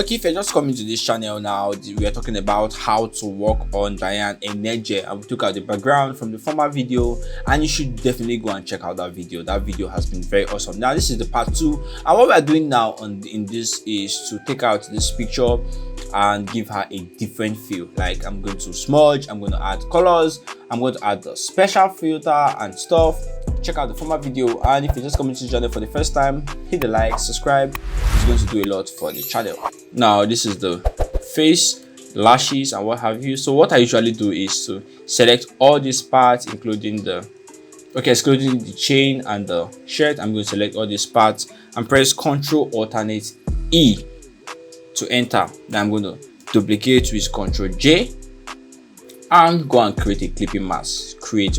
Okay, if you're just coming to this channel now, we are talking about how to work on Diane Energy, and we took out the background from the former video, and you should definitely go and check out that video. That video has been very awesome. Now this is the part 2, and what we are doing now in this is to take out this picture and give her a different feel. Like I'm going to smudge, I'm going to add colors, I'm going to add the special filter and stuff. Check out the former video, and if you're just coming to the channel for the first time, hit the like, subscribe. It's going to do a lot for the channel. Now this is the face, lashes, and what have you. So what I usually do is to select all these parts, excluding the chain and the shirt. I'm going to select all these parts and press Ctrl Alternate E to enter. Then I'm going to duplicate with Ctrl J and go and create a clipping mask. Create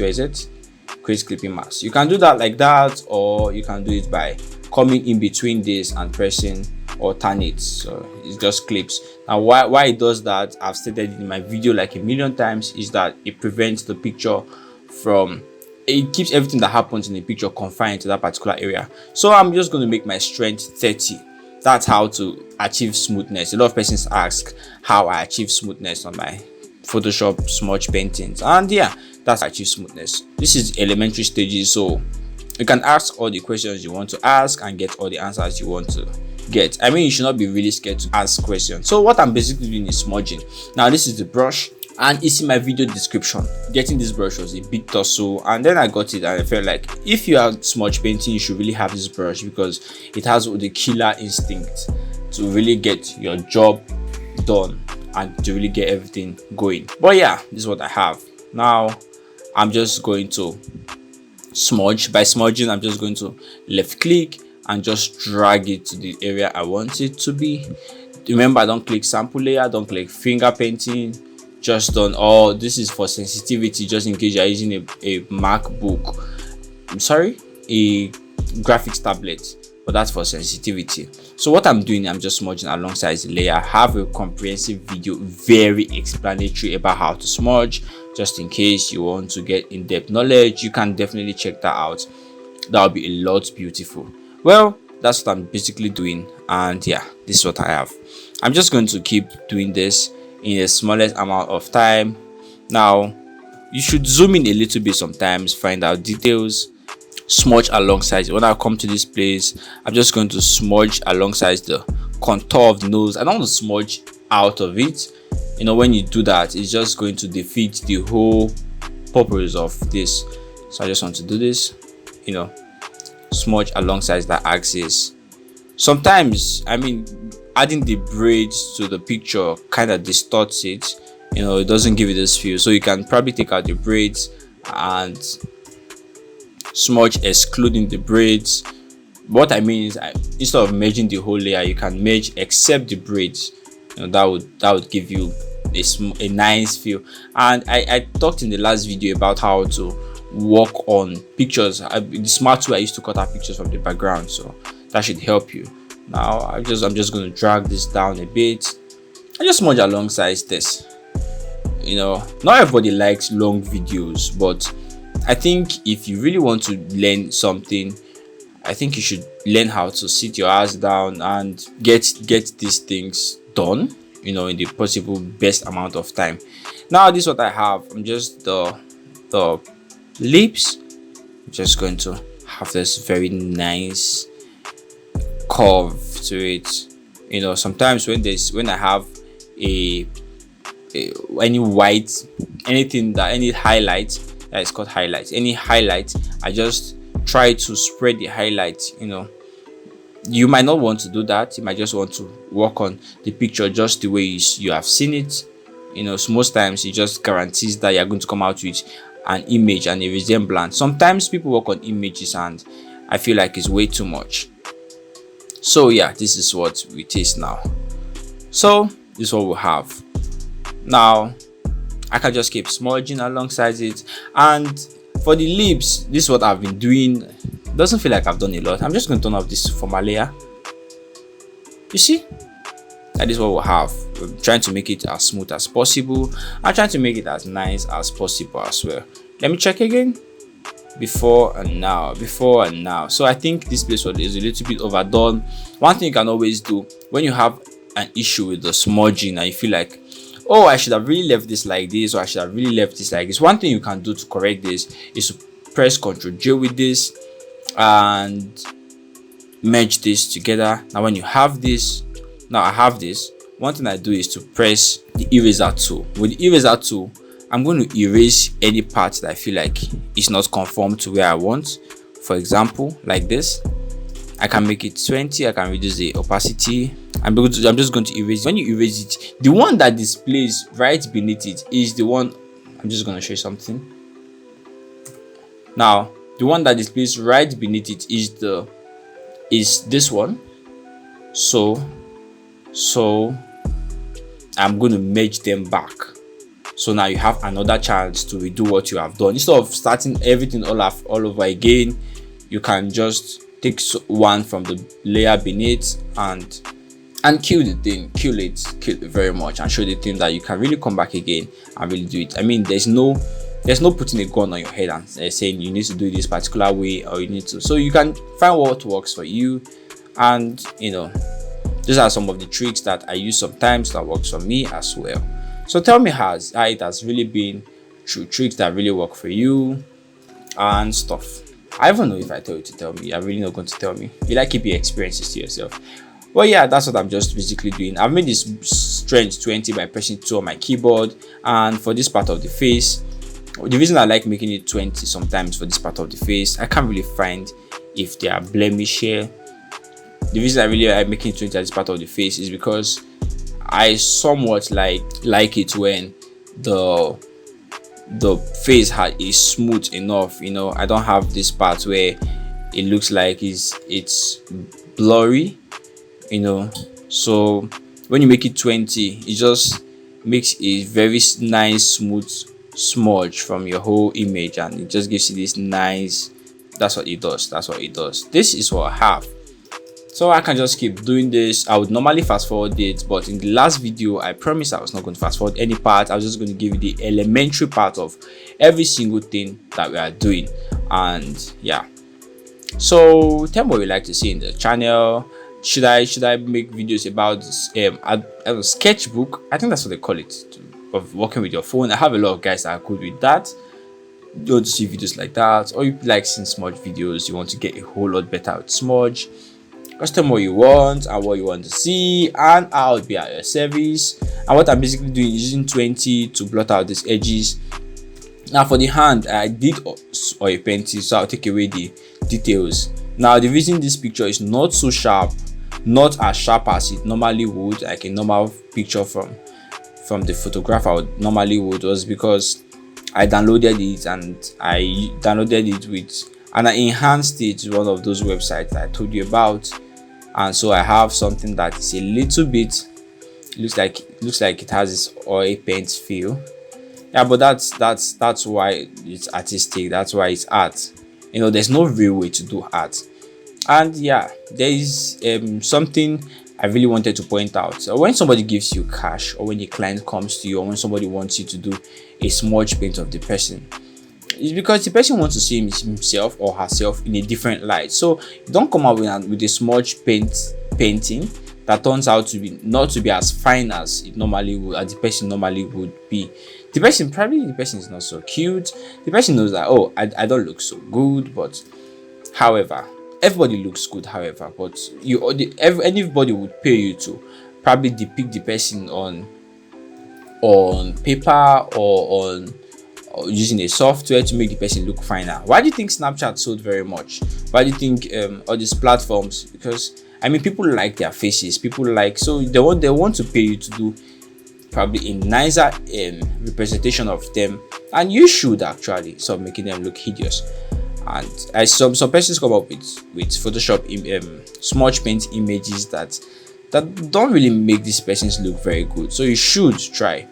clipping mask. You can do that like that, or you can do it by coming in between this and pressing alternate. So it just clips. Now why it does that, I've stated in my video like a million times, is that it prevents the picture from, it keeps everything that happens in the picture confined to that particular area. So I'm just going to make my strength 30. That's how to achieve smoothness. A lot of persons ask how I achieve smoothness on my Photoshop smudge paintings, and yeah, that's how I achieve smoothness. This is elementary stages, so you can ask all the questions you want to ask and get all the answers you want to get. I mean, you should not be really scared to ask questions. So what I'm basically doing is smudging. Now this is the brush, and it's in my video description. Getting this brush was a big tussle, and then I got it, and I felt like if you are smudge painting, you should really have this brush because it has the killer instinct to really get your job done and to really get everything going. But yeah, this is what I have. Now I'm just going to smudge. By smudging, I'm just going to left click and just drag it to the area I want it to be. Remember, don't click sample layer, don't click finger painting, just on all. This is for sensitivity, just in case you're using a MacBook, a graphics tablet, but that's for sensitivity. So what I'm doing, I'm just smudging alongside the layer. I have a comprehensive video, very explanatory, about how to smudge, just in case you want to get in-depth knowledge. You can definitely check that out. That'll be a lot beautiful. Well, that's what I'm basically doing, and yeah, this is what I have. I'm just going to keep doing this in the smallest amount of time. Now you should zoom in a little bit sometimes, find out details, smudge alongside. When I come to this place, I'm just going to smudge alongside the contour of the nose. I don't want to smudge out of it. You know, when you do that, it's just going to defeat the whole purpose of this. So I just want to do this, you know, smudge alongside that axis. Sometimes, I mean, adding the braids to the picture kind of distorts it. You know, it doesn't give it this feel. So you can probably take out the braids and smudge excluding the braids. What I mean is, instead of merging the whole layer, you can merge except the braids. You know, that would give you a nice feel. And I talked in the last video about how to work on pictures. The smart tool I used to cut out pictures from the background, so that should help you. Now I'm just going to drag this down a bit. I just smudge alongside this. You know, not everybody likes long videos, but I think if you really want to learn something, I think you should learn how to sit your ass down and get these things done, you know, in the possible best amount of time. Now this is what I have. I'm just the lips. I'm just going to have this very nice curve to it. You know, sometimes when I have any highlight, that is called highlight, any highlight, I just try to spread the highlight. You know, you might not want to do that. You might just want to work on the picture just the way you have seen it. You know, so most times it just guarantees that you're going to come out with an image and a resemblance. Sometimes people work on images and I feel like it's way too much. So yeah, this is what it is now. So this is what we have. Now I can just keep smudging alongside it. And for the lips, this is what I've been doing. Doesn't feel like I've done a lot. I'm just going to turn off this former layer. You see, that is what we'll have. We're trying to make it as smooth as possible. I'm trying to make it as nice as possible as well. Let me check again. Before and now. So I think this place is a little bit overdone. One thing you can always do when you have an issue with the smudging and you feel like, oh, I should have really left this like this, or I should have really left this like this, one thing you can do to correct this is to press Ctrl J with this and merge this together. Now when you have this, now I have this, one thing I do is to press the eraser tool. With the eraser tool, I'm going to erase any part that I feel like is not conform to where I want. For example, like this, I can make it 20, I can reduce the opacity. I'm just going to erase it. When you erase it, the one that displays right beneath it is the one, I'm just going to show you something. Now, the one that displays right beneath it is this one. So I'm going to merge them back. So now you have another chance to redo what you have done. Instead of starting everything all over again, you can just take one from the layer beneath and kill the thing, kill it very much, and show the thing that you can really come back again and really do it. I mean, there's no putting a gun on your head and saying you need to do it this particular way, or you need to. So you can find what works for you, and these are some of the tricks that I use sometimes that works for me as well. So tell me how it has really been through tricks that really work for you and stuff. I don't know if I tell you to tell me. I'm really not going to tell me. You like keep your experiences to yourself. Well, yeah, that's what I'm just basically doing. I've made this strength 20 by pressing 2 on my keyboard, and for this part of the face, the reason I like making it 20 sometimes for this part of the face, I can't really find if there are blemish here. The reason I really like making it 20 at this part of the face is because I somewhat like it when the face is smooth enough. I don't have this part where it looks like it's blurry. So when you make it 20, it just makes a very nice smooth smudge from your whole image, and it just gives you this nice. That's what it does. This is what I have. So I can just keep doing this. I would normally fast forward it, but in the last video I promised I was not going to fast forward any part. I was just going to give you the elementary part of every single thing that we are doing. And yeah, so tell me what you like to see in the channel. Should I make videos about a sketchbook? I think that's what they call it, of working with your phone. I have a lot of guys that are good with that. You want to see videos like that, or you like seeing Smudge videos, you want to get a whole lot better at Smudge. Just tell me what you want and what you want to see, and I'll be at your service. And what I'm basically doing is using 20 to blot out these edges. Now for the hand, I did oil paint it, so I'll take away the details. Now the reason this picture is not so sharp, not as sharp as it normally would, like a normal picture from the photograph I would normally would, was because I downloaded it, and I downloaded it with, and I enhanced it to one of those websites that I told you about. And so I have something that is a little bit looks like it has this oil paint feel. Yeah, but that's why it's artistic. That's why it's art. There's no real way to do art. And yeah, there is something I really wanted to point out. So when somebody gives you cash, or when a client comes to you, or when somebody wants you to do a smudge paint of the person, it's because the person wants to see himself or herself in a different light. So don't come out with a smudge painting that turns out to be not to be as fine as it normally would, as the person normally would be. The person is not so cute. The person knows that, oh, I don't look so good, but however, everybody looks good. However, but anybody would pay you to probably depict the person on paper or using a software to make the person look finer. Why do you think Snapchat sold very much? Why do you think all these platforms? Because I mean, people like their faces. So they want to pay you to do probably a nicer representation of them, and you should actually stop making them look hideous. And some persons come up with Photoshop smudge paint images that don't really make these persons look very good. So you should try.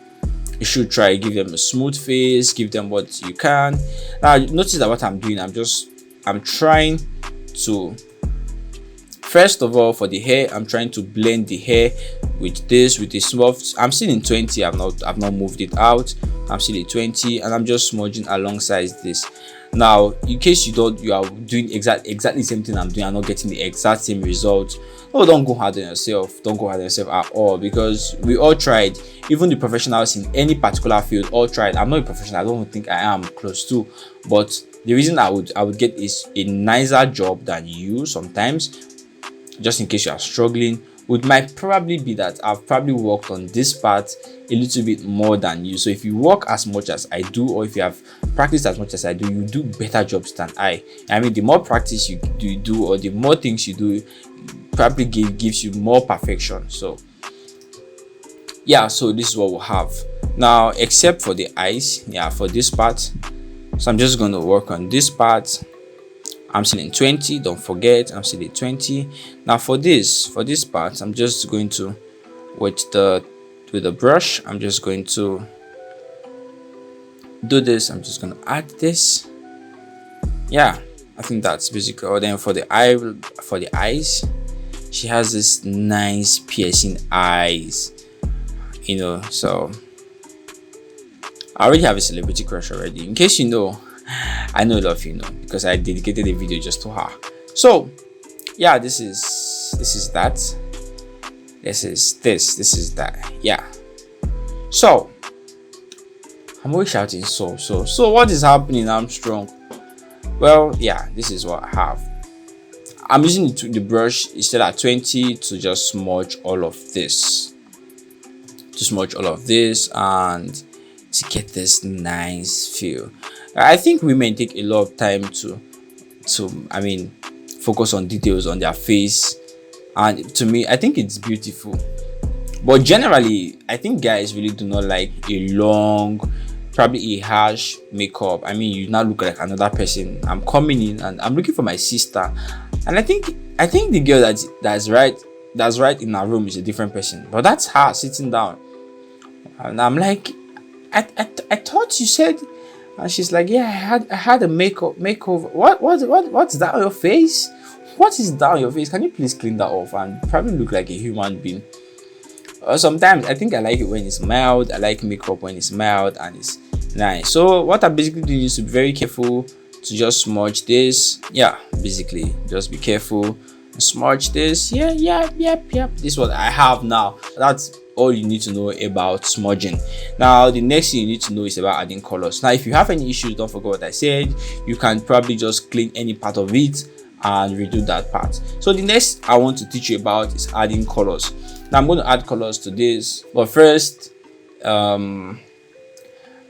Give them a smooth face, give them what you can. Now notice that what I'm doing, I'm trying to, first of all, for the hair, I'm trying to blend the hair with the soft. I'm still in 20. I've not moved it out. I'm still at 20, and I'm just smudging alongside this. Now, in case you are doing exactly the same thing I'm doing and not getting the exact same result, no, don't go hard on yourself. Don't go hard on yourself at all, because we all tried. Even the professionals in any particular field all tried. I'm not a professional. I don't think I am close to, but the reason I would get is a nicer job than you sometimes, just in case you are struggling, would might probably be that I've probably worked on this part a little bit more than you. So if you work as much as I do, or if you have practiced as much as I do, you do better jobs than I mean, the more practice you do, or the more things you do, probably gives you more perfection. So yeah, so this is what we'll have now, except for the eyes. Yeah, for this part, so I'm just going to work on this part. I'm still in 20, don't forget, I'm still at 20. Now for this part, I'm just going to, with the brush, I'm just going to do this. I'm just going to add this. Yeah, I think that's basically all. Then for the eyes, she has this nice piercing eyes, you know. So I already have a celebrity crush already. In case you know, I know a lot of you know, because I dedicated a video just to her. So yeah, this is that. This is that. Yeah. So I'm always shouting so what is happening, Armstrong? Well, yeah, this is what I have. I'm using the brush instead at 20 to just smudge all of this. And to get this nice feel. I think women take a lot of time to focus on details on their face, and to me, I think it's beautiful. But generally, I think guys really do not like a long, probably a harsh makeup. I mean, you now look like another person. I'm coming in and I'm looking for my sister, and I think the girl that's right in her room is a different person, but that's her sitting down, and I'm like, I thought you said. And she's like, yeah, I had a makeover. What's that on your face? What is that on your face? Can you please clean that off and probably look like a human being? Sometimes I think I like it when it's mild. I like makeup when it's mild and it's nice. So what I basically do is to be very careful to just smudge this. Yeah, basically just be careful. Smudge this. Yep. This is what I have now. That's all you need to know about smudging. Now the next thing you need to know is about adding colors. Now if you have any issues, don't forget what I said. You can probably just clean any part of it and redo that part. So the next I want to teach you about is adding colors. Now I'm going to add colors to this, but first I'm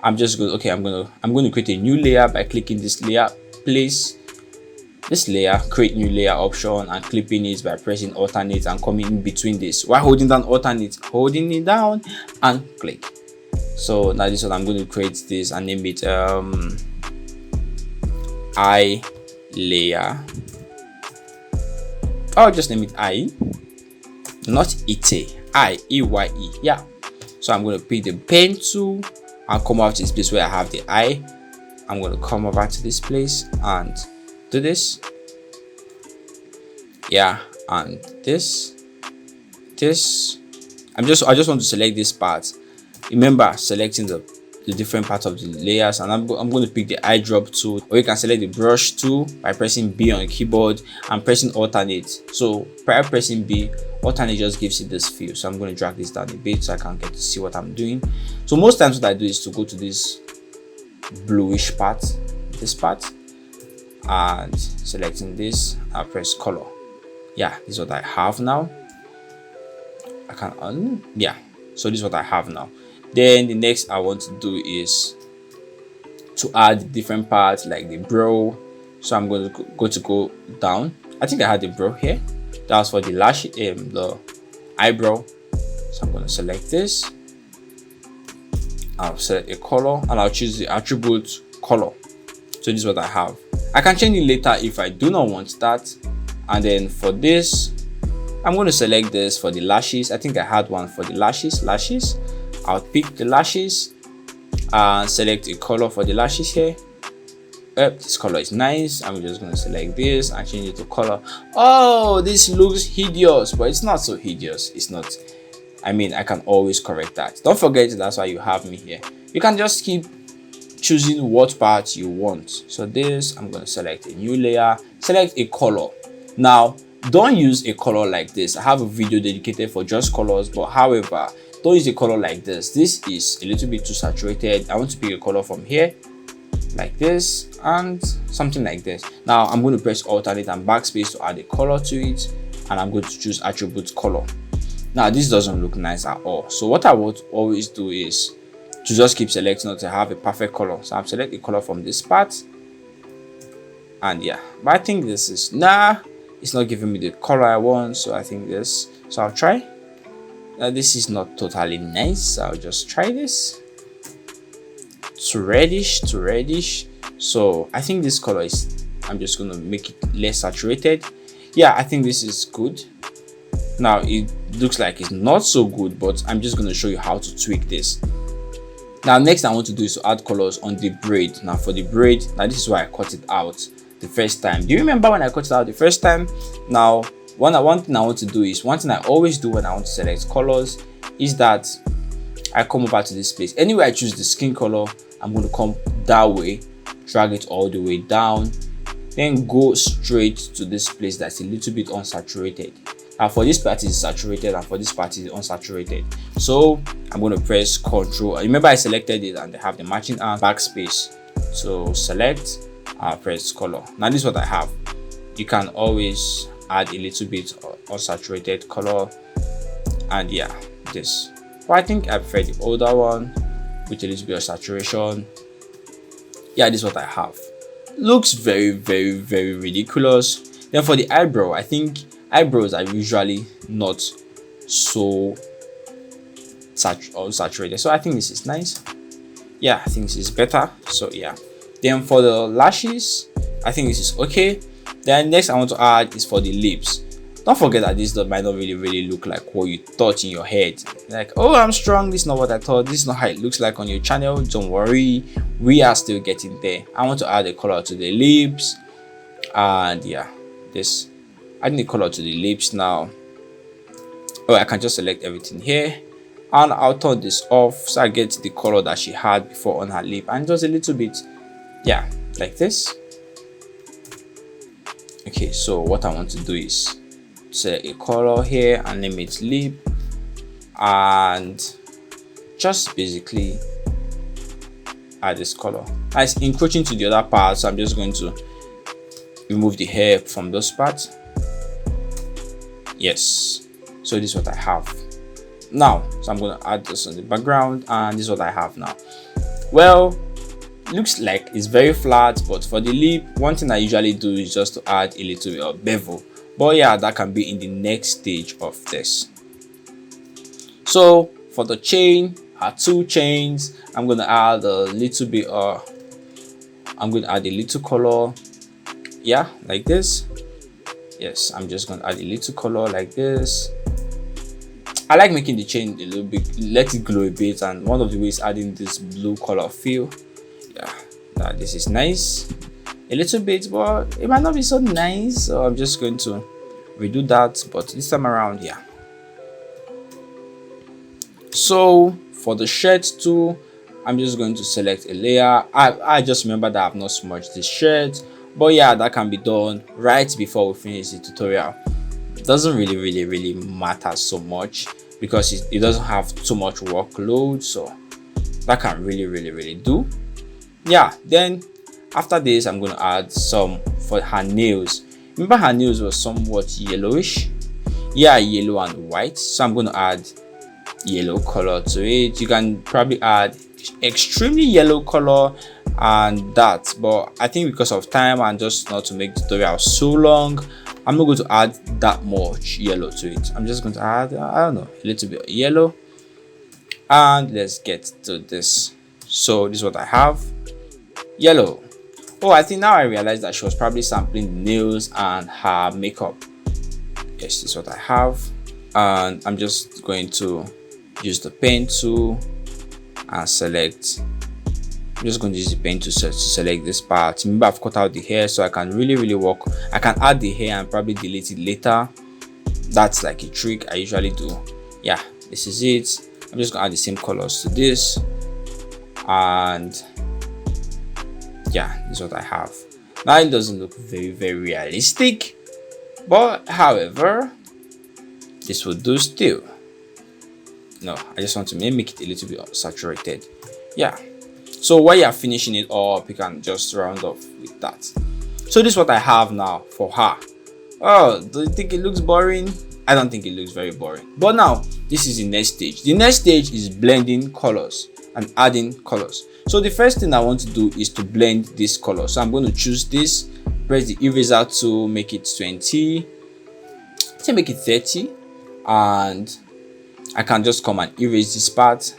going to create a new layer by clicking this layer, place this layer, create new layer option, and clipping it by pressing alternate and coming in between this while holding down alternate, holding it down and click. So now this is what I'm going to create this and name it eye layer. I'll just name it eye, not ite, eye, EYE. Yeah. So I'm going to pick the pen tool and come out to this place where I have the eye. I'm going to come over to this place and do this. Yeah, and this. I just want to select this part. Remember selecting the different parts of the layers, and I'm going to pick the eyedrop tool, or you can select the brush tool by pressing B on the keyboard and pressing alternate. So prior pressing B, alternate just gives you this feel. So I'm going to drag this down a bit so I can get to see what I'm doing. So most times what I do is to go to this bluish part, and selecting this, I press color. Yeah, this is what I have now. I can so this is what I have now. Then the next I want to do is to add different parts like the brow. So I'm going to go down. I think I had the brow here. That's for the lash, the eyebrow. So I'm going to select this. I'll select a color and I'll choose the attribute color. So this is what I have. I can change it later if I do not want that. And then for this, I'm going to select this for the lashes. I think I had one for the lashes. I'll pick the lashes and select a color for the lashes here. This color is nice. I'm just going to select this and change it to color. Oh, this looks hideous, but it's not so hideous. It's not. I mean, I can always correct that. Don't forget, that's why you have me here. You can just keep choosing what part you want. So this, I'm going to select a new layer, select a color. Now don't use a color like this. I have a video dedicated for just colors, but however, don't use a color like this. This is a little bit too saturated. I want to pick a color from here like this and something like this. Now I'm going to press alternate and backspace to add a color to it, and I'm going to choose attribute color. Now this doesn't look nice at all. So what I would always do is to just keep selecting until I have a perfect color. So I'm select a color from this part, and yeah, but I think this is it's not giving me the color I want, so I think this. So I'll try. Now this is not totally nice, so I'll just try this. To reddish. So I think this color is, I'm just gonna make it less saturated. Yeah, I think this is good. Now it looks like it's not so good, but I'm just gonna show you how to tweak this. Now next I want to do is to add colors on the braid. Now for the braid, now this is why I cut it out the first time. Do you remember when I cut it out the first time? Now one thing I want to do is, one thing I always do when I want to select colors is that I come over to this place. Anyway, I choose the skin color, I'm going to come that way, drag it all the way down, then go straight to this place that's a little bit unsaturated. Now for this part is saturated and for this part is unsaturated. So I'm going to press Ctrl. Remember I selected it and they have the matching and backspace. So select, press color. Now this is what I have. You can always add a little bit of unsaturated color, and yeah, this. But I think I prefer the older one with a little bit of saturation. Yeah, this is what I have. Looks very ridiculous. Then for the eyebrow, I think eyebrows are usually not so saturated, so I think this is nice. Yeah, I think this is better. So yeah, then for the lashes, I think this is okay. Then next I want to add is for the lips. Don't forget that this might not really look like what you thought in your head. Like, oh, I'm strong, this is not what I thought, this is not how it looks like on your channel. Don't worry, we are still getting there. I want to add a color to the lips, and yeah, this, adding the color to the lips now. Oh, I can just select everything here, and I'll turn this off so I get the color that she had before on her lip, and just a little bit, yeah, like this. Okay, so what I want to do is select a color here and name it lip, and just basically add this color. It's encroaching to the other part, so I'm just going to remove the hair from those parts. Yes, so this is what I have now. So I'm going to add this on the background, and this is what I have now. Well, looks like it's very flat, but for the lip, one thing I usually do is just to add a little bit of bevel. But yeah, that can be in the next stage of this. So for the chain, her two chains, I'm going to add a little bit I'm going to add a little color, yeah, like this. Yes, I'm just going to add a little color like this. I like making the chain a little bit, let it glow a bit, and one of the ways adding this blue color feel. Yeah, now this is nice a little bit, but it might not be so nice, so I'm just going to redo that, but this time around, yeah. So for the shirt too, I'm just going to select a layer. I just remember that I've not smudged this shirt, but yeah, that can be done right before we finish the tutorial. It doesn't really matter so much because it doesn't have too much workload, so that can really do. Yeah, then after this, I'm going to add some for her nails. Remember her nails was somewhat yellowish, yeah, yellow and white, so I'm going to add yellow color to it. You can probably add extremely yellow color and that, but I think because of time and just not to make the tutorial so long, I'm not going to add that much yellow to it. I'm just going to add, I don't know, a little bit of yellow, and let's get to this. So this is what I have. Yellow. Oh, I think now I realize that she was probably sampling the nails and her makeup. Yes, this is what I have, and I'm just going to use the pen tool and select. I'm just going to use the pen to select this part. Remember, I've cut out the hair, so I can really work. I can add the hair and probably delete it later. That's like a trick I usually do. Yeah, this is it. I'm just going to add the same colors to this, and Yeah, this is what I have. Now it doesn't look very realistic, but however, this will do still. No, I just want to make it a little bit saturated. Yeah, so while you're finishing it up, you can just round off with that. So this is what I have now for her. Oh, do you think it looks boring? I don't think it looks very boring. But now, this is the next stage. The next stage is blending colors and adding colors. So the first thing I want to do is to blend this color. So I'm going to choose this, press the eraser to make it 20, to make it 30, and I can just come and erase this part,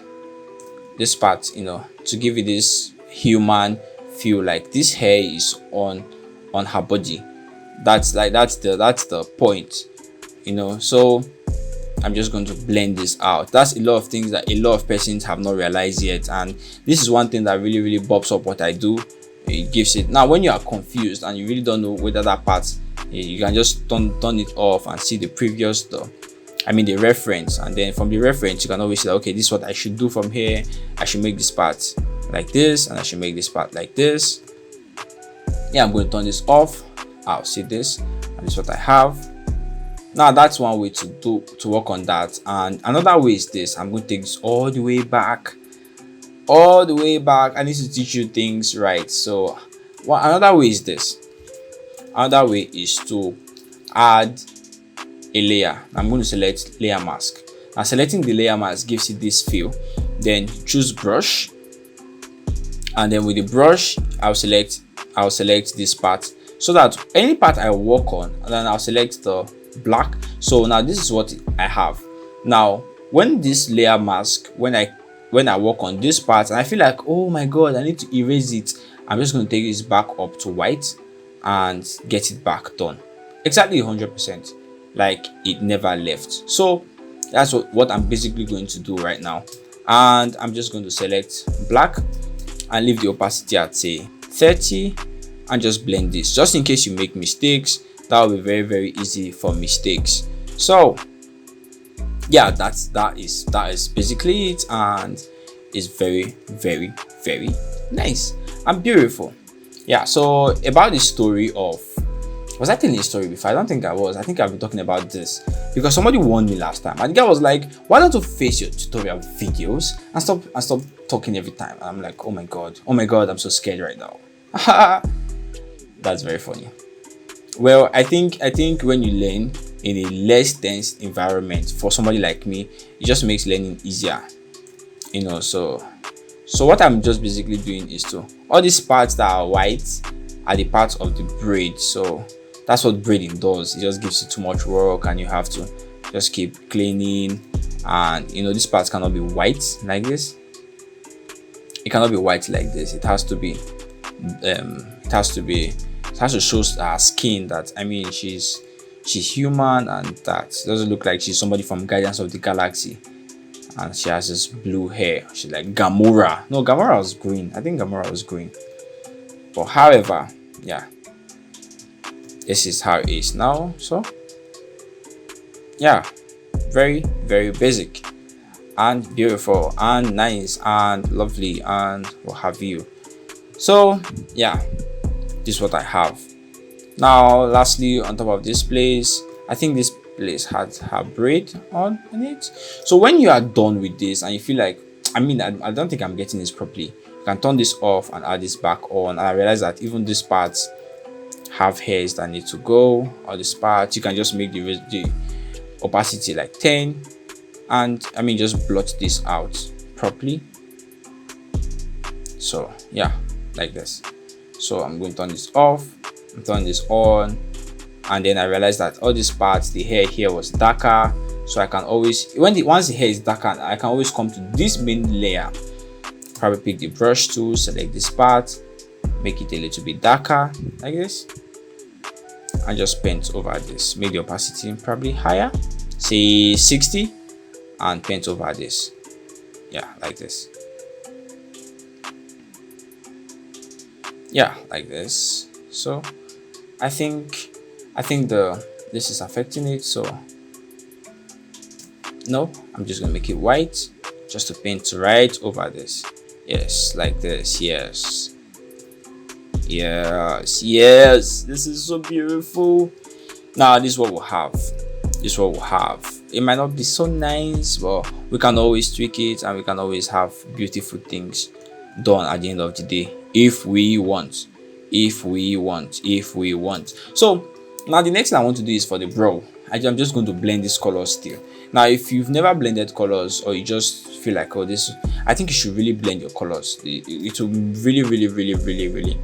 you know, to give it this human feel, like this hair is on her body. That's the point, you know. So I'm just going to blend this out. That's a lot of things that a lot of persons have not realized yet, and this is one thing that really bumps up what I do. It gives it, now when you are confused and you really don't know whether that part, you can just turn it off and see the previous the reference, and then from the reference you can always say, okay, this is what I should do from here. I should make this part like this, and I should make this part like this. Yeah, I'm going to turn this off. I'll see this, and this is what I have. Now that's one way to work on that, and another way is this. I'm going to take this all the way back. I need to teach you things right. So another way is this. Another way is to add a layer. I'm going to select layer mask. Now selecting the layer mask gives you this feel. Then choose brush, and then with the brush I'll select this part, so that any part I work on, and then I'll select the black. So now this is what I have. Now when this layer mask, when I work on this part and I feel like, oh my god, I need to erase it, I'm just going to take this back up to white and get it back done exactly 100%, like it never left. So that's what I'm basically going to do right now, and I'm just going to select black and leave the opacity at say 30, and just blend this, just in case you make mistakes. That will be very easy for mistakes. So yeah, that is basically it, and it's very nice and beautiful. Yeah, so about the story of, was I telling a story before? I don't think I was. I think I've been talking about this because somebody warned me last time, and the guy was like, why don't you face your tutorial videos and stop talking every time? And I'm like, oh my god, I'm so scared right now. That's very funny. Well, I think when you learn in a less dense environment, for somebody like me, it just makes learning easier, you know. So what I'm just basically doing is to, all these parts that are white are the parts of the braid. So that's what braiding does. It just gives you too much work, and you have to just keep cleaning. And you know, these parts cannot be white like this. It cannot be white like this. It has to be it has to show our skin that, I mean, she's human, and that doesn't look like she's somebody from Guardians of the Galaxy and she has this blue hair. She's like Gamora. No, Gamora was green. I think Gamora was green. But however, yeah, this is how it is now. So yeah, very basic and beautiful and nice and lovely and what have you. So yeah, this is what I have. Now lastly, on top of this place, I think this place had her braid on in it. So when you are done with this and you feel like, I mean, I don't think I'm getting this properly, you can turn this off and add this back on. And I realize that even these parts have hairs that need to go, or this part, you can just make the opacity like 10, and I mean, just blot this out properly. So yeah, like this. So I'm going to turn this off and turn this on, and then I realized that all these parts, the hair here was darker, so I can always, once the hair is darker, I can always come to this main layer, probably pick the brush tool, select this part, make it a little bit darker like this, and just paint over this, make the opacity probably higher, say 60, and paint over this, yeah, like this. Yeah, like this. So I think this is affecting it, so no, I'm just gonna make it white just to paint right over this. Yes, like this. Yes, Yes, yes, this is so beautiful. Now this is what we'll have. This is what we'll have. It might not be so nice, but we can always tweak it, and we can always have beautiful things done at the end of the day if we want. If we want. So now the next thing I want to do is for the brow. I'm just going to blend this color still. Now if you've never blended colors, or you just feel like, oh, this, I think you should really blend your colors. It will really,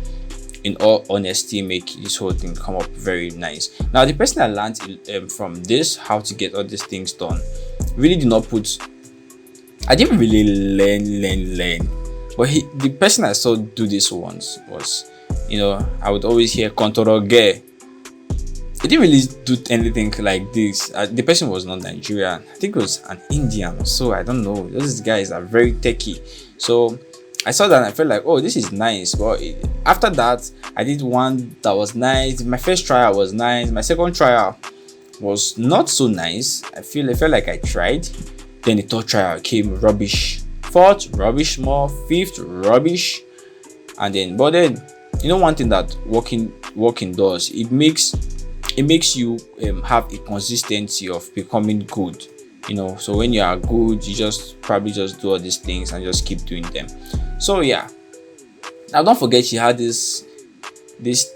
in all honesty, make this whole thing come up very nice. Now the person I learned from this, how to get all these things done, really did not put, I didn't really learn, but the person I saw do this once was, I would always hear contour gay. He didn't really do anything like this. The person was not Nigerian. I think it was an Indian. So I don't know. Those guys are very techy. So I saw that and I felt like, oh, this is nice. But after that, I did one that was nice. My first trial was nice. My second trial was not so nice. I felt like I tried. Then the third trial came rubbish. Fourth, rubbish more. Fifth, rubbish. And then, but then, one thing that working does, it makes you have a consistency of becoming good. So when you are good, you just probably just do all these things and just keep doing them. So yeah, now don't forget she had this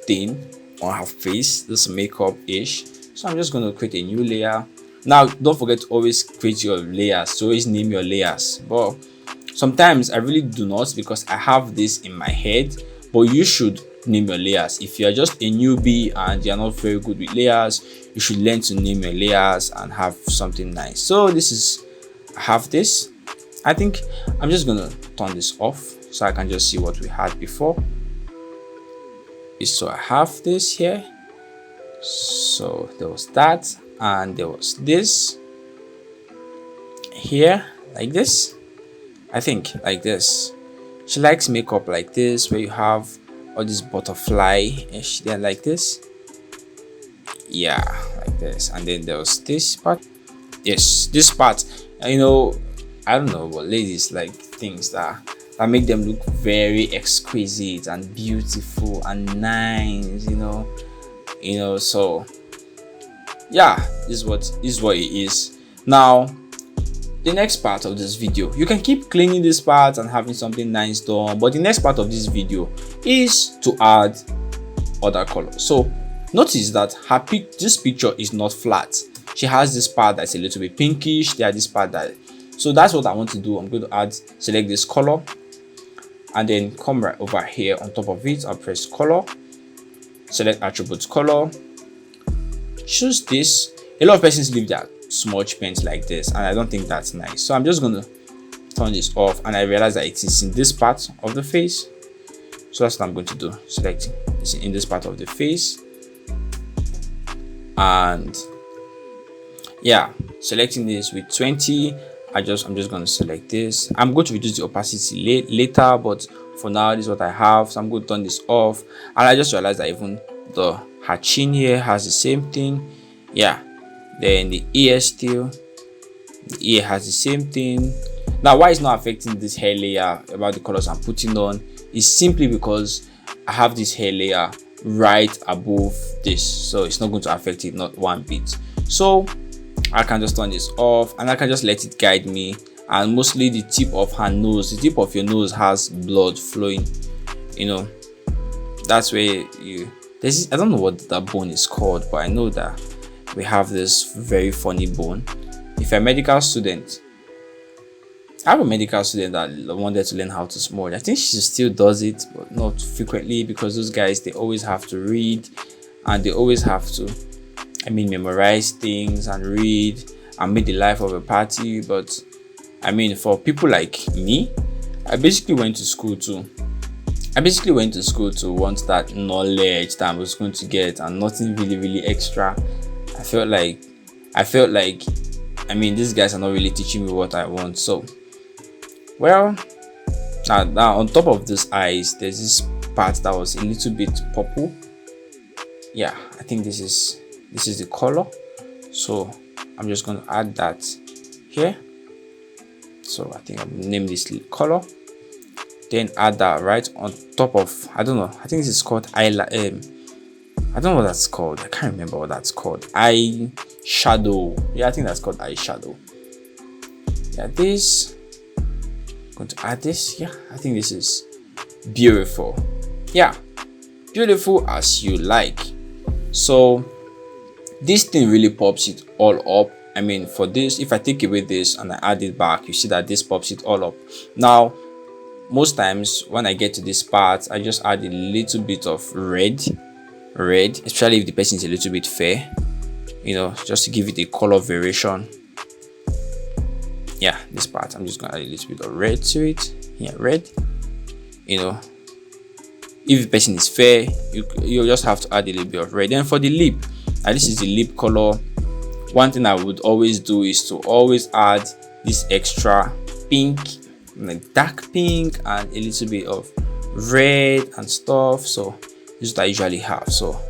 thing on her face, this makeup ish. So I'm just going to create a new layer. Now don't forget to always create your layers, so always name your layers. But sometimes I really do not, because I have this in my head, but you should name your layers. If you're just a newbie and you're not very good with layers, you should learn to name your layers and have something nice. So I have this. I think I'm just gonna turn this off so I can just see what we had before. So I have this here. So there was that, and there was this here, like this. I think like this. She likes makeup like this, where you have all this butterfly-ish there, like this. Yeah, like this. And then there was this part. Yes, this part. I don't know, but ladies like things that make them look very exquisite and beautiful and nice. So yeah, this is what it is. Now the next part of this video, you can keep cleaning this part and having something nice done, but the next part of this video is to add other colors. So notice that this picture is not flat. She has this part that's a little bit pinkish. There are this part so that's what I want to do. I'm going to select this color, and then come right over here on top of it. I'll press color, select attributes color, choose this. A lot of persons leave their smudge pens like this, and I don't think that's nice. So I'm just going to turn this off, and I realize that it is in this part of the face. So that's what I'm going to do. Selecting it's in this part of the face, and yeah, selecting this with 20. I'm just going to select this. I'm going to reduce the opacity later, but for now this is what I have. So I'm going to turn this off, and I just realized that even her chin here has the same thing. Yeah, then the ear still, the ear has the same thing. Now why it's not affecting this hair layer about the colors I'm putting on is simply because I have this hair layer right above this, so it's not going to affect it, not one bit. So I can just turn this off, and I can just let it guide me. And mostly the tip of her nose, the tip of your nose has blood flowing. That's where I don't know what that bone is called, but I know that we have this very funny bone. If you're a medical student, I have a medical student that wanted to learn how to smudge. I think she still does it, but not frequently, because those guys, they always have to read, and they always have to memorize things and read and make the life of a party. But for people like me, I basically went to school to want that knowledge that I was going to get, and nothing really extra. I felt like these guys are not really teaching me what I want. So well, now on top of these eyes, there's this part that was a little bit purple. Yeah, I think this is the color. So I'm just going to add that here. So I think I'll name this color. then add that right on top of, I don't know, I think this is called eyeliner. I don't know what that's called. I can't remember what that's called. Eye shadow. Yeah, I think that's called eye shadow. Yeah, this. I'm going to add this. Yeah, I think this is beautiful. Yeah, beautiful as you like. So this thing really pops it all up. I mean, for this, if I take away this and I add it back, you see that this pops it all up. Now, most times when I get to this part, I just add a little bit of red, especially if the person is a little bit fair, you know, just to give it a color variation. Yeah, this part, I'm just gonna add a little bit of red to it. Yeah, red. You know, if the person is fair, you just have to add a little bit of red. Then for the lip, this is the lip color. One thing I would always do is to always add this extra pink, like dark pink, and a little bit of red and stuff. So this is what I usually have. So,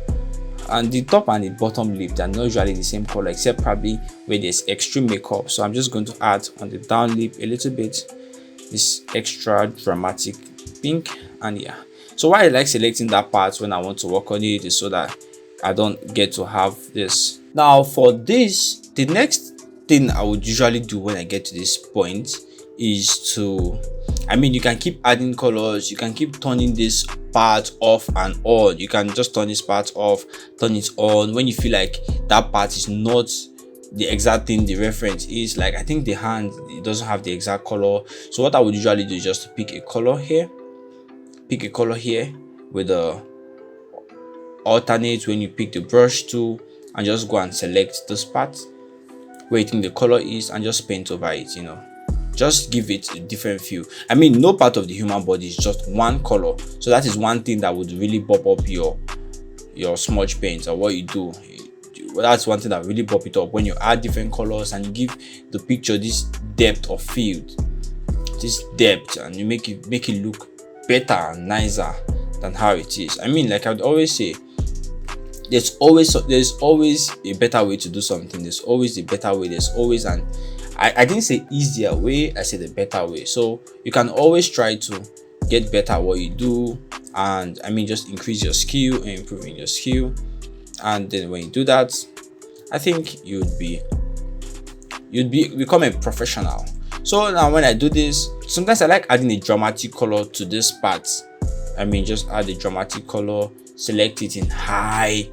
and the top and the bottom lip, they're not usually the same color, except probably where there's extreme makeup. So I'm just going to add on the down lip a little bit this extra dramatic pink. And yeah, so why I like selecting that part when I want to work on it is so that I don't get to have this. Now for this, the next thing I would usually do when I get to this point is to, I mean, you can keep adding colors, you can keep turning this part off and on. You can just turn this part off, turn it on when you feel like that part is not the exact thing the reference is. Like, I think the hand, it doesn't have the exact color. So what I would usually do is just to pick a color here with the alternate when you pick the brush tool, and just go and select this part where you think the color is and just paint over it. You know, just give it a different feel. I mean, no part of the human body is just one color, so that is one thing that would really pop up your smudge paint or what you do. That's one thing that really pop it up when you add different colors and you give the picture this depth of field, this depth, and you make it look better and nicer than how it is. I mean, like I would always say, there's always a better way to do something. There's always a better way. There's always an, I didn't say easier way, I said a better way. So you can always try to get better at what you do, and I mean, just increase your skill and improving your skill. And then when you do that, I think you'd become a professional. So now when I do this, sometimes I like adding a dramatic color to this part. I mean, just add a dramatic color, select it in high,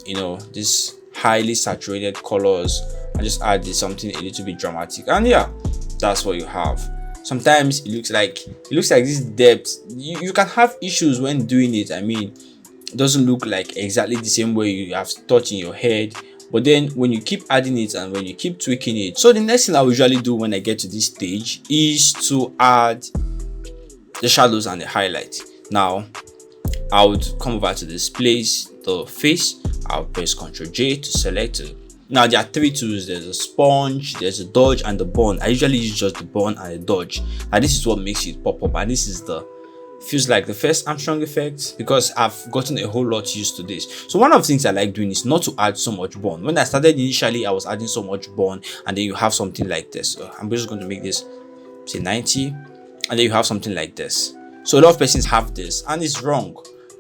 you know, this highly saturated colors, and just add this something a little bit dramatic. And yeah, that's what you have. Sometimes it looks like this depth. You can have issues when doing it. I mean, it doesn't look like exactly the same way you have thought in your head, but then when you keep adding it and when you keep tweaking it. So the next thing I usually do when I get to this stage is to add the shadows and the highlight. Now I would come over to this place, the face. I'll press Ctrl J to select it. Now there are three tools. There's a sponge, there's a dodge, and the burn. I usually use just the burn and the dodge, and this is what makes it pop up. And this is feels like the first Armstrong effect, because I've gotten a whole lot used to this. So one of the things I like doing is not to add so much burn. When I started initially, I was adding so much burn, and then you have something like this. So I'm just going to make this say 90, and then you have something like this. So a lot of persons have this, and it's wrong.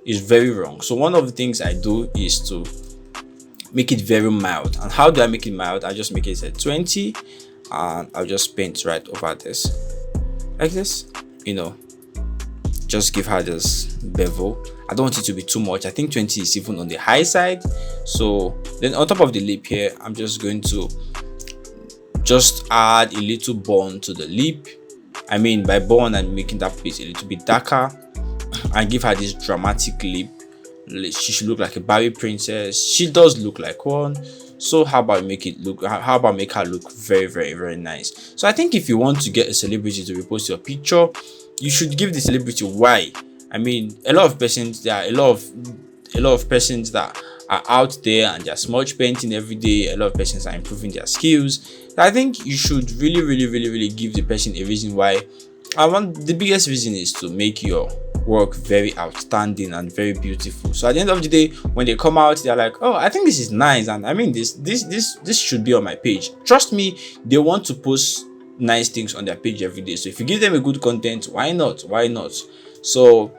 It's very wrong. So one of the things I do is to make it very mild. And how do I make it mild? I just make it at 20, and I'll just paint right over this like this, you know, just give her this bevel. I don't want it to be too much. I think 20 is even on the high side. So then on top of the lip here, I'm just going to just add a little bone to the lip. I mean, by bone, I'm making that place a little bit darker and give her this dramatic lip. She should look like a Barbie princess. She does look like one. So how about make her look very, very, very nice? So I think if you want to get a celebrity to repost your picture, you should give the celebrity why. I mean, a lot of persons, there are a lot of persons that are out there and they're smudge painting every day. A lot of persons are improving their skills. I think you should really give the person a reason why. The biggest reason is to make your work very outstanding and very beautiful. So at the end of the day, when they come out, they're like, oh, I think this is nice, and I mean, this should be on my page. Trust me, they want to post nice things on their page every day. So if you give them a good content, why not? Why not? So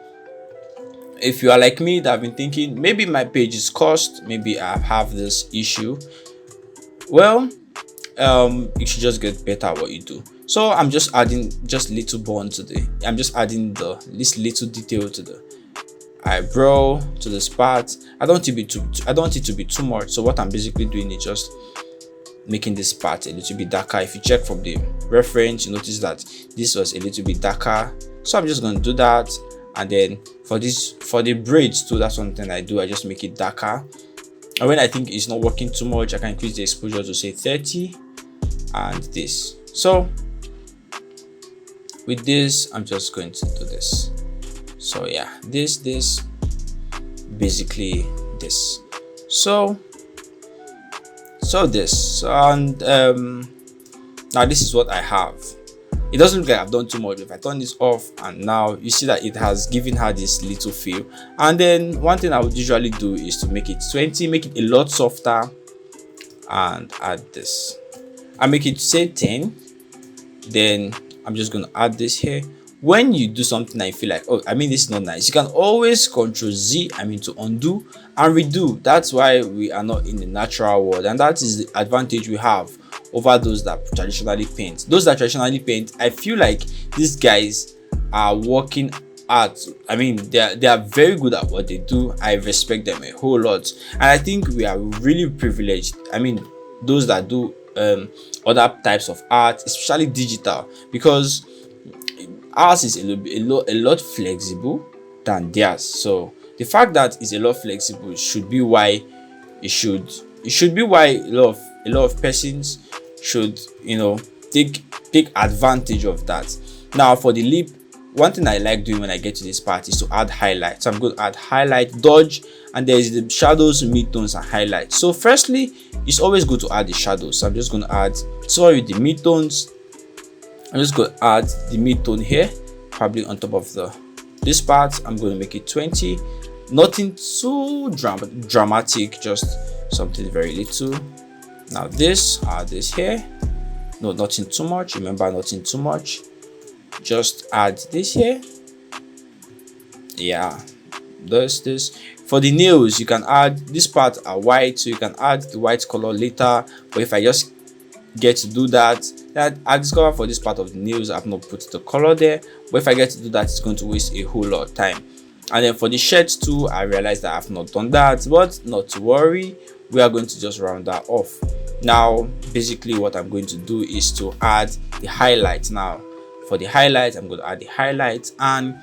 if you are like me that have been thinking maybe my page is cursed, maybe I have this issue, well, you should just get better at what you do. So I'm just adding just little bond to the, I'm just adding this little detail to the eyebrow, to the spot. I don't want it to be too much. So what I'm basically doing is just making this part a little bit darker. If you check from the reference, you notice that this was a little bit darker. So I'm just going to do that. And then for the braids too, that's one thing I do. I just make it darker. And when I think it's not working too much, I can increase the exposure to say 30 and this. So with this, I'm just going to do this. So yeah, this basically this. So this, and now this is what I have. It doesn't look like I've done too much. If I turn this off, and now you see that it has given her this little feel. And then one thing I would usually do is to make it 20, make it a lot softer, and add this. I make it say 10. Then I'm just going to add this here. When you do something and you feel like, oh, I mean, this is not nice, you can always Control Z, to undo and redo. That's why we are not in the natural world, and that is the advantage we have over those that traditionally paint. Those that traditionally paint, I feel like these guys are working at, they are very good at what they do. I respect them a whole lot, and I think we are really privileged. Those that do other types of art, especially digital, because ours is a lot flexible than theirs. So the fact that it's a lot flexible should be why it should be why a lot of persons should take advantage of that. Now for the lip, one thing I like doing when I get to this part is to add highlight. So I'm going to add highlight, dodge, and there's the shadows, midtones, and highlights. So firstly, it's always good to add the shadows. So I'm just going to add the midtones. I'm just going to add the mid-tone here, probably on top of this part. I'm going to make it 20. Nothing too dramatic, just something very little. Now this here, no, nothing too much. Remember, nothing too much. Just add this here. Yeah, this. For the nails, you can add this part are white, so you can add the white color later. But if I just get to do that I discover for this part of the nails I've not put the color there, but if I get to do that, it's going to waste a whole lot of time. And then for the shirts too, I realized that I've not done that, but not to worry, we are going to just round that off. Now basically what I'm going to do is to add the highlight. Now for the highlight, I'm going to add the highlight, and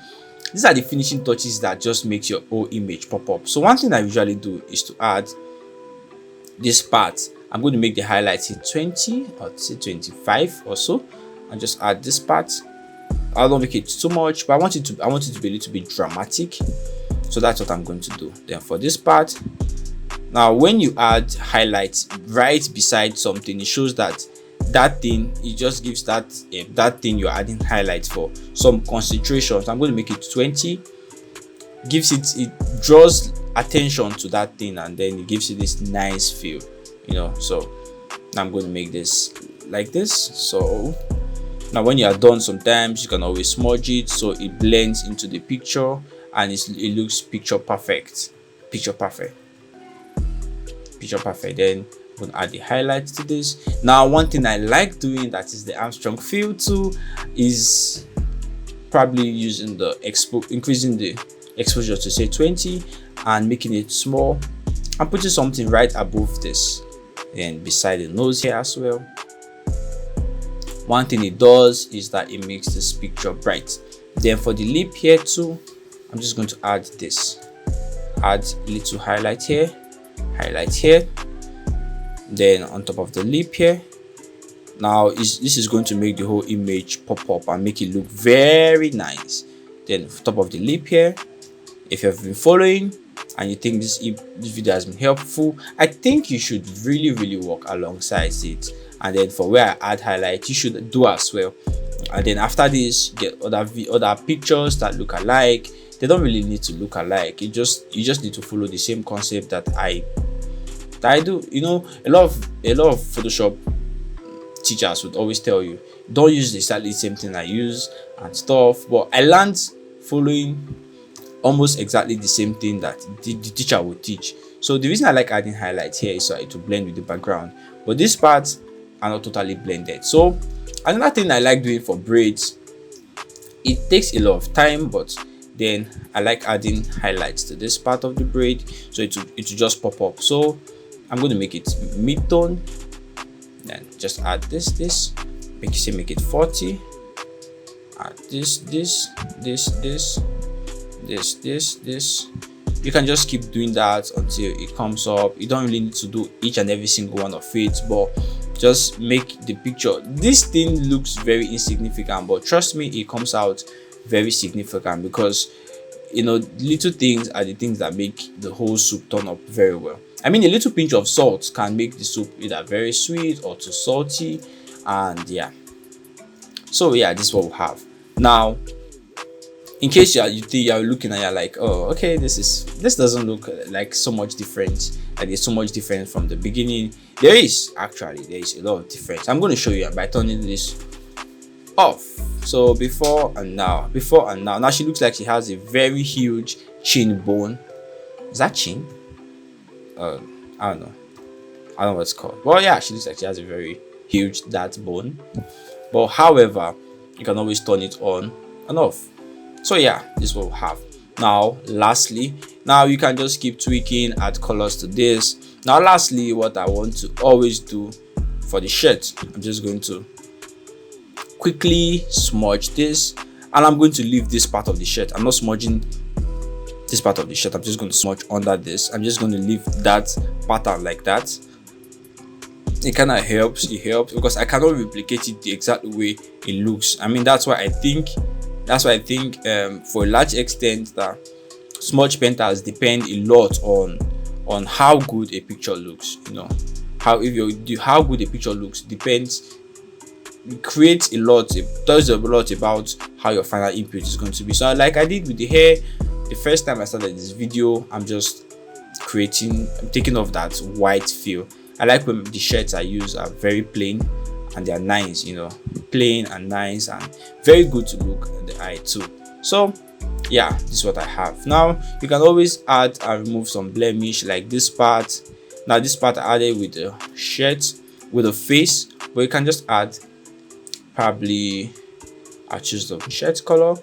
these are the finishing touches that just makes your whole image pop up. So one thing I usually do is to add this part. I'm going to make the highlights in 20 or say 25 or so, and just add this part. I don't make it too much, but I want it to be a little bit dramatic. So that's what I'm going to do. Then for this part, now when you add highlights right beside something, it shows that thing, it just gives that thing you're adding highlights for some concentration. So I'm going to make it 20. It draws attention to that thing, and then it gives you this nice feel. So now I'm going to make this like this. So now when you are done, sometimes you can always smudge it so it blends into the picture and it looks picture perfect. Then I'm going to add the highlights to this. Now one thing I like doing that is the Armstrong feel too is probably using increasing the exposure to say 20 and making it small and putting something right above this and beside the nose here as well. One thing it does is that it makes this picture bright. Then for the lip here too, I'm just going to add this. Add a little highlight here. Then on top of the lip here. Now this is going to make the whole image pop up and make it look very nice. Then on top of the lip here, if you have been following and you think this video has been helpful, I think you should really work alongside it. And then for where I add highlight, you should do as well. And then after this, get other pictures that look alike. They don't really need to look alike. You just need to follow the same concept that I do. A lot of Photoshop teachers would always tell you, don't use exactly the same thing I use and stuff. But I learned following almost exactly the same thing that the teacher would teach. So the reason I like adding highlights here is so it will blend with the background, but these parts are not totally blended. So another thing I like doing for braids, it takes a lot of time, but then I like adding highlights to this part of the braid, so it will just pop up. So I'm going to make it mid-tone, then just add this make it 40, add this. You can just keep doing that until it comes up. You don't really need to do each and every single one of it, but just make the picture. This thing looks very insignificant, but trust me, it comes out very significant, because you know, little things are the things that make the whole soup turn up very well. I mean, a little pinch of salt can make the soup either very sweet or too salty. And yeah, so yeah, this is what we have now. In case you're looking and you're like, oh, okay, this doesn't look like so much different, like there's so much different from the beginning. There is a lot of difference. I'm going to show you by turning this off. So before and now, now she looks like she has a very huge chin bone. Is that chin? I don't know what it's called, but yeah, she looks like she has a very huge that bone. But however, you can always turn it on and off. So yeah, this is what we have now. Lastly, now you can just keep tweaking, add colors to this. Now lastly, what I want to always do for the shirt, I'm just going to quickly smudge this, and I'm going to leave this part of the shirt. I'm not smudging this part of the shirt, I'm just going to smudge under this. I'm just going to leave that pattern like that. It kind of helps, because I cannot replicate it the exact way it looks. I mean, that's why I think for a large extent that smudge painters depend a lot on how good a picture looks. You know, how good a picture looks depends, it creates a lot, it does a lot about how your final input is going to be. So like I did with the hair, the first time I started this video, I'm taking off that white feel. I like when the shirts I use are very plain and they are nice, you know, plain and nice and very good to look at the eye too. So yeah, this is what I have. Now you can always add and remove some blemish like this part. Now this part I added with the shirt with the face, but you can just add, probably I'll choose the shirt color.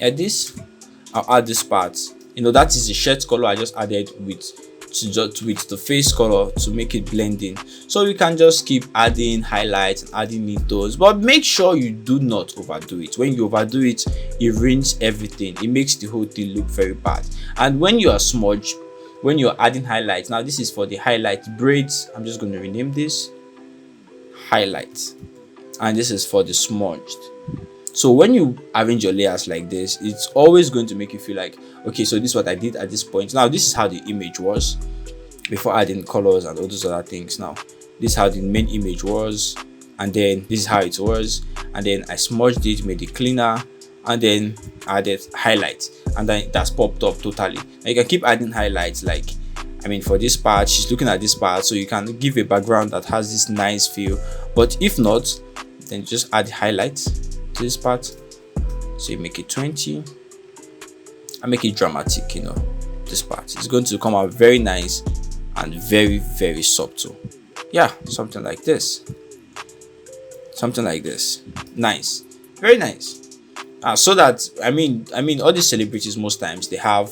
I'll add this part, you know, that is the shirt color I just added with the face color to make it blend in. So you can just keep adding highlights and adding mid-tones, but make sure you do not overdo it. When you overdo it, it ruins everything. It makes the whole thing look very bad. And when you are smudge, when you're adding highlights, now this is for the highlight braids, I'm just going to rename this highlights, and this is for the smudged. So when you arrange your layers like this, it's always going to make you feel like, okay, so this is what I did at this point. Now this is how the image was before adding colors and all those other things. Now this is how the main image was, and then this is how it was, and then I smudged it, made it cleaner, and then added highlights, and then that's popped up totally. Now you can keep adding highlights, like, I mean, for this part, she's looking at this part, so you can give a background that has this nice feel. But if not, then just add highlights to this part. So you make it 20 and make it dramatic, you know. This part is going to come out very nice and very, very subtle. Yeah, something like this, nice, very nice. So that I mean all these celebrities, most times they have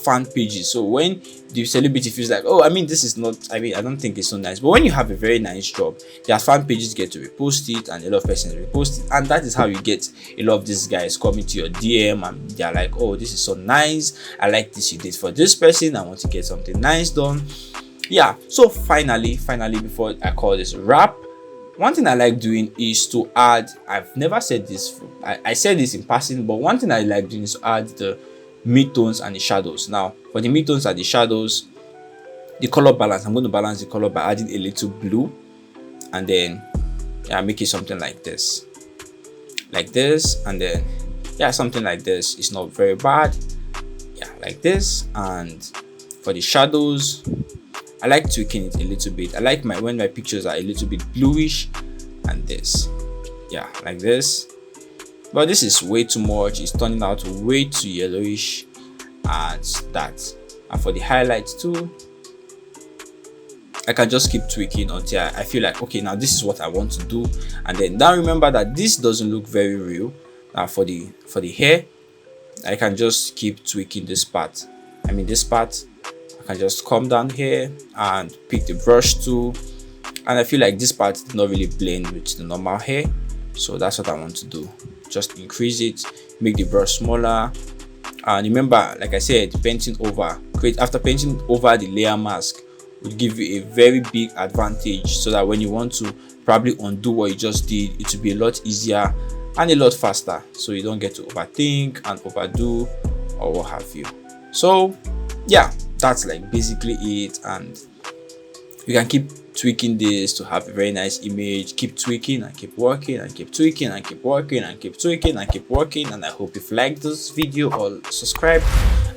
fan pages. So when the celebrity feels like, oh, I mean, this is not, I don't think it's so nice, but when you have a very nice job, their fan pages get to repost it, and a lot of persons repost it, and that is how you get a lot of these guys coming to your DM, and they're like, oh, this is so nice, I like this you did for this person, I want to get something nice done. Yeah, so finally, before I call this a wrap, one thing I like doing is to add, I've never said this, I said this in passing, but one thing I like doing is to add the mid-tones and the shadows. Now for the mid-tones and the shadows, the color balance, I'm going to balance the color by adding a little blue, and then yeah, make it something like this, and then yeah, something like this. It's not very bad. Yeah, like this. And for the shadows, I like tweaking it a little bit. I like when my pictures are a little bit bluish, and this, yeah, like this. But this is way too much. It's turning out way too yellowish, and that. And for the highlights too, I can just keep tweaking until I feel like, okay, now this is what I want to do. And then now remember that this doesn't look very real. Now for the hair, I can just keep tweaking this part. This part, I can just come down here and pick the brush tool, and I feel like this part did not really blend with the normal hair, so that's what I want to do. Just increase it, make the brush smaller. And remember, like I said, painting over the layer mask will give you a very big advantage, so that when you want to probably undo what you just did, it will be a lot easier and a lot faster, so you don't get to overthink and overdo or what have you. So yeah, that's like basically it, and you can keep tweaking this to have a very nice image. Keep tweaking and keep working and keep tweaking and keep working and keep tweaking and keep working. And I hope you've liked this video or subscribe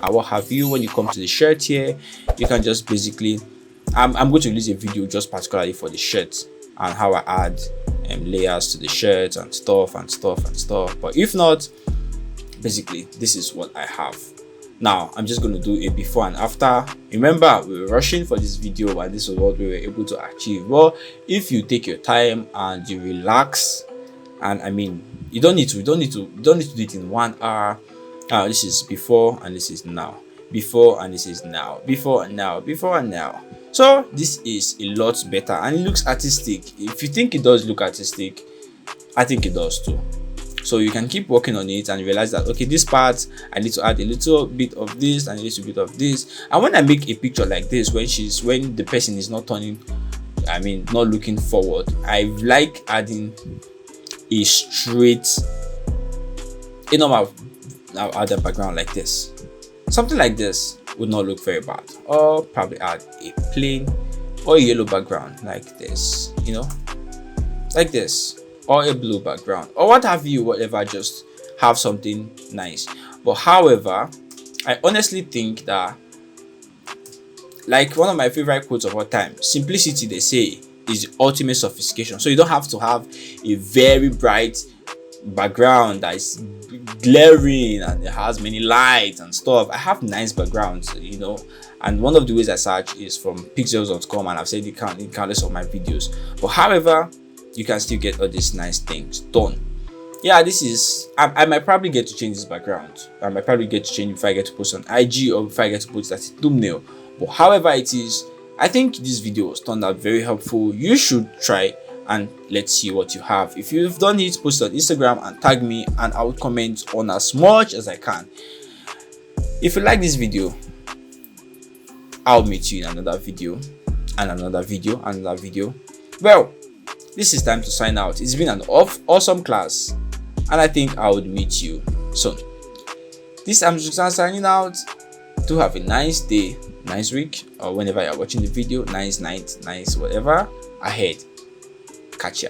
and what have you. When you come to the shirt here, you can just basically I'm going to release a video just particularly for the shirt and how I add layers to the shirt and stuff. But if not, basically this is what I have. Now I'm just going to do a before and after. Remember, we were rushing for this video and this was what we were able to achieve. Well, if you take your time and you relax, and you don't need to do it in 1 hour. This is before and this is now, before and this is now, before and now, before and now. So this is a lot better and it looks artistic. If you think it does look artistic, I think it does too. So you can keep working on it and realize that, okay, this part I need to add a little bit of this and a little bit of this. And when I make a picture like this, when the person is not not looking forward, I like adding a straight, I'll add a background like this. Something like this would not look very bad. Or probably add a plain or a yellow background like this, like this. Or a blue background or what have you, whatever, just have something nice. But however, I honestly think that, like one of my favorite quotes of all time, simplicity, they say, is the ultimate sophistication. So you don't have to have a very bright background that is glaring and it has many lights and stuff. I have nice backgrounds, and one of the ways I search is from pixels.com, and I've said it in countless of my videos. But however, you can still get all these nice things done. Yeah, this is, I might probably get to change this background. I might probably get to change if I get to post on IG or if I get to post as a thumbnail. But however it is, I think this video was turned out very helpful. You should try and let's see what you have. If you've done it, post it on Instagram and tag me and I will comment on as much as I can. If you like this video, I'll meet you in another video and another video and another video. Well, this is time to sign out. It's been an awesome class, and I think I would meet you soon. This is Amjuksan signing out. Do have a nice day, nice week, or whenever you're watching the video, nice night, nice whatever ahead. Catch ya.